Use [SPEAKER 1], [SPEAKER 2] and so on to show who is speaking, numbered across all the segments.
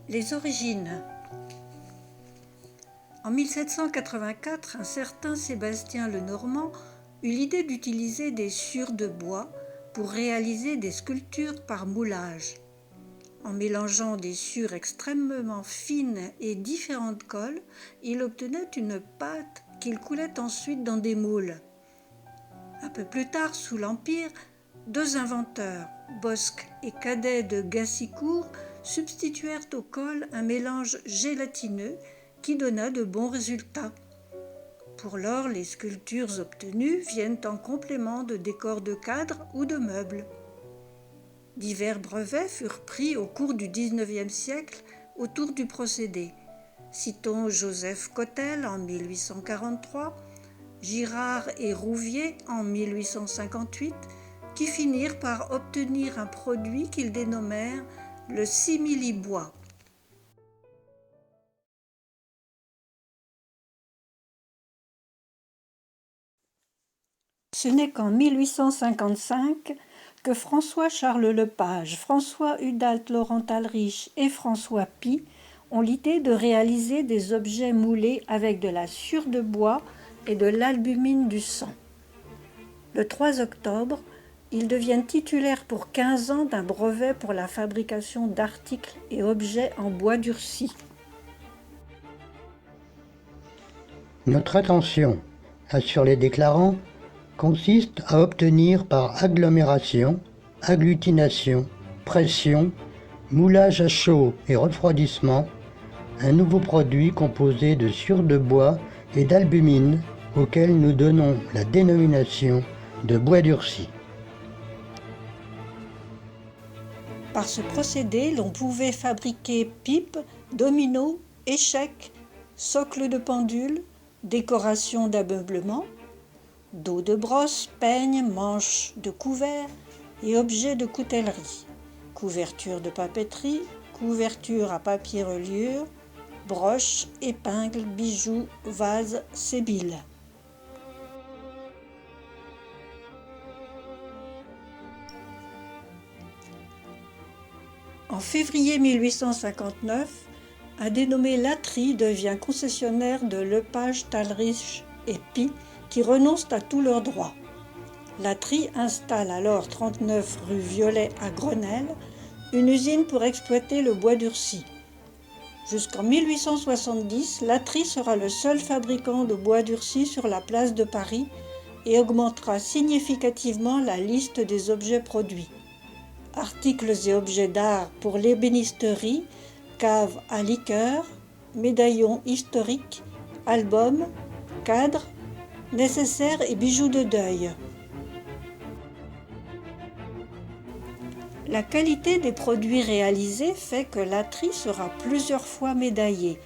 [SPEAKER 1] Les origines. En 1784, un certain Sébastien Lenormand eut l'idée d'utiliser des sciures de bois pour réaliser des sculptures par moulage. En mélangeant des sciures extrêmement fines et différentes colles, il obtenait une pâte qu'il coulait ensuite dans des moules. Un peu plus tard, sous l'Empire, deux inventeurs, Bosc et Cadet de Gassicourt, substituèrent aux colles un mélange gélatineux qui donna de bons résultats. Pour lors, les sculptures obtenues viennent en complément de décors de cadres ou de meubles. Divers brevets furent pris au cours du XIXe siècle autour du procédé. Citons Joseph Cottel en 1843, Girard et Rouvier en 1858, qui finirent par obtenir un produit qu'ils dénommèrent le simili-bois. Ce n'est qu'en 1855 que François-Charles Lepage, François Hudalt-Laurent-Alrich et François Pie ont l'idée de réaliser des objets moulés avec de la sciure de bois et de l'albumine du sang. Le 3 octobre, ils deviennent titulaires pour 15 ans d'un brevet pour la fabrication d'articles et objets en bois durci.
[SPEAKER 2] Notre attention, assure les déclarants, consiste à obtenir par agglomération, agglutination, pression, moulage à chaud et refroidissement un nouveau produit composé de sciure de bois et d'albumine auquel nous donnons la dénomination de bois durci.
[SPEAKER 1] Par ce procédé, l'on pouvait fabriquer pipes, dominos, échecs, socles de pendule, décorations d'ameublement, dos de brosse, peignes, manches de couverts et objets de coutellerie, couverture de papeterie, couverture à papier reliure, broches, épingles, bijoux, vases, sébiles. En février 1859, un dénommé Latry devient concessionnaire de Lepage, Talrich et Pie, qui renoncent à tous leurs droits. Latry installe alors 39 rue Violet à Grenelle, une usine pour exploiter le bois durci. Jusqu'en 1870, Latry sera le seul fabricant de bois durci sur la place de Paris et augmentera significativement la liste des objets produits. Articles et objets d'art pour l'ébénisterie, caves à liqueurs, médaillons historiques, albums, cadres, nécessaires et bijoux de deuil. La qualité des produits réalisés fait que Latry sera plusieurs fois médaillé.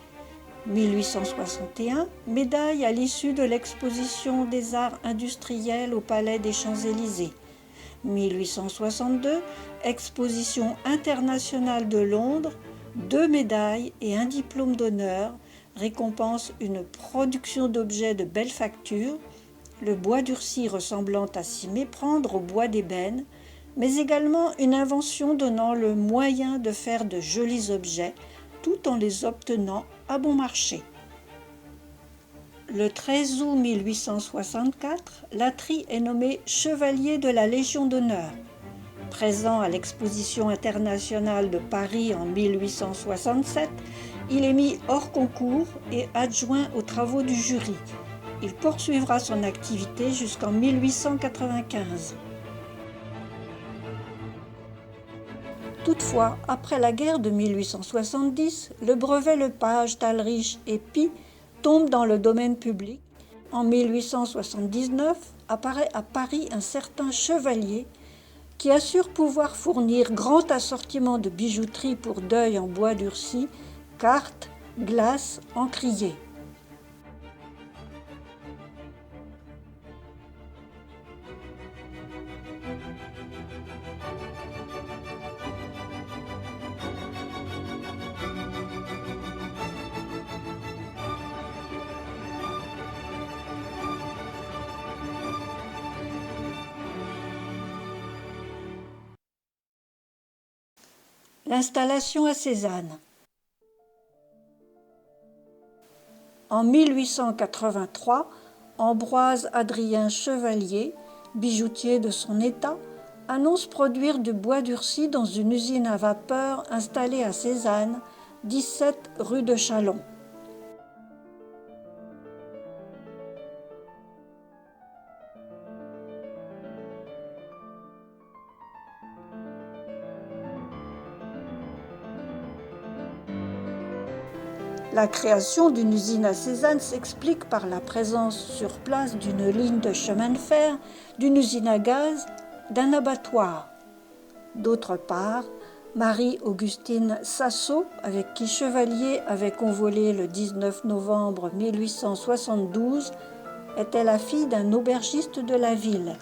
[SPEAKER 1] 1861, médaille à l'issue de l'exposition des arts industriels au Palais des Champs-Élysées. 1862, exposition internationale de Londres, 2 médailles et un diplôme d'honneur récompense une production d'objets de belle facture, le bois durci ressemblant à s'y méprendre au bois d'ébène, mais également une invention donnant le moyen de faire de jolis objets tout en les obtenant à bon marché. Le 13 août 1864, Latry est nommé chevalier de la Légion d'honneur. Présent à l'exposition internationale de Paris en 1867, il est mis hors concours et adjoint aux travaux du jury. Il poursuivra son activité jusqu'en 1895. Toutefois, après la guerre de 1870, le brevet Lepage, Talrich et Pie tombe dans le domaine public. En 1879, apparaît à Paris un certain chevalier qui assure pouvoir fournir grand assortiment de bijouterie pour deuil en bois durci, cartes, glaces, encriers. L'installation à Cézanne. En 1883, Ambroise Adrien Chevalier, bijoutier de son état, annonce produire du bois durci dans une usine à vapeur installée à Cézanne, 17 rue de Châlons. La création d'une usine à Cézanne s'explique par la présence sur place d'une ligne de chemin de fer, d'une usine à gaz, d'un abattoir. D'autre part, Marie-Augustine Sassot, avec qui Chevalier avait convolé le 19 novembre 1872, était la fille d'un aubergiste de la ville.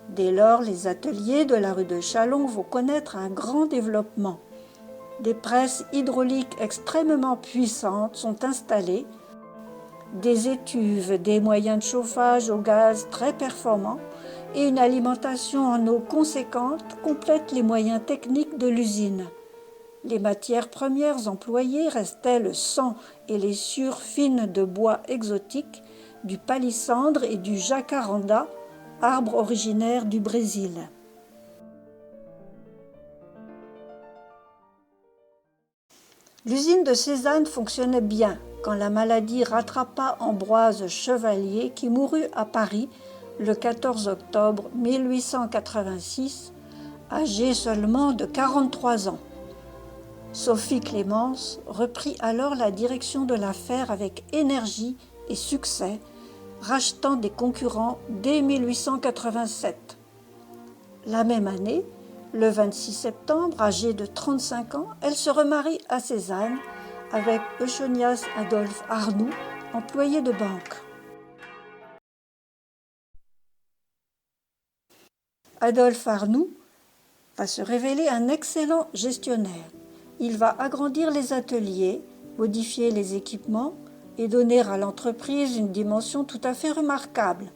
[SPEAKER 1] Dès lors, les ateliers de la rue de Châlons vont connaître un grand développement. Des presses hydrauliques extrêmement puissantes sont installées, des étuves, des moyens de chauffage au gaz très performants et une alimentation en eau conséquente complètent les moyens techniques de l'usine. Les matières premières employées restaient le sang et les sciures fines de bois exotiques, du palissandre et du jacaranda, arbre originaire du Brésil. L'usine de Cézanne fonctionnait bien quand la maladie rattrapa Ambroise Chevalier qui mourut à Paris le 14 octobre 1886, âgé seulement de 43 ans. Sophie Clémence reprit alors la direction de l'affaire avec énergie et succès, rachetant des concurrents dès 1887. La même année, le 26 septembre, âgée de 35 ans, elle se remarie à Cézanne avec Eugenias Adolphe Arnoux, employé de banque. Adolphe Arnoux va se révéler un excellent gestionnaire. Il va agrandir les ateliers, modifier les équipements et donner à l'entreprise une dimension tout à fait remarquable.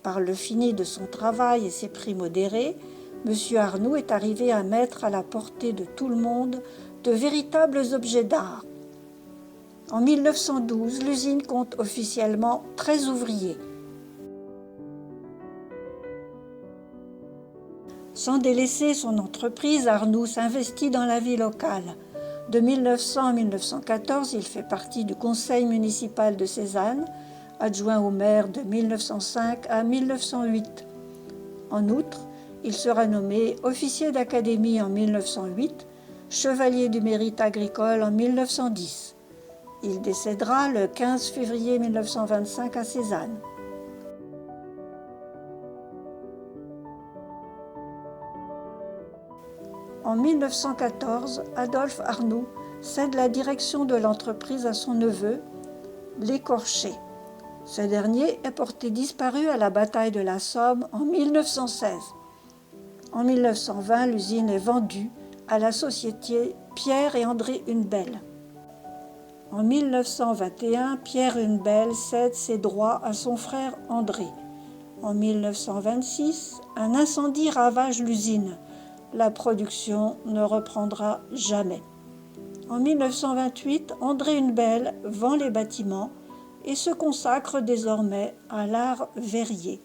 [SPEAKER 1] Par le fini de son travail et ses prix modérés, M. Arnoux est arrivé à mettre à la portée de tout le monde de véritables objets d'art. En 1912, l'usine compte officiellement 13 ouvriers. Sans délaisser son entreprise, Arnoux s'investit dans la vie locale. De 1900 à 1914, il fait partie du conseil municipal de Cézanne, adjoint au maire de 1905 à 1908. En outre, il sera nommé officier d'académie en 1908, chevalier du mérite agricole en 1910. Il décédera le 15 février 1925 à Cézanne. En 1914, Adolphe Arnoux cède la direction de l'entreprise à son neveu, L'Écorché. Ce dernier est porté disparu à la bataille de la Somme en 1916. En 1920, l'usine est vendue à la société Pierre et André Hunebelle. En 1921, Pierre Hunebelle cède ses droits à son frère André. En 1926, un incendie ravage l'usine. La production ne reprendra jamais. En 1928, André Hunebelle vend les bâtiments et se consacre désormais à l'art verrier.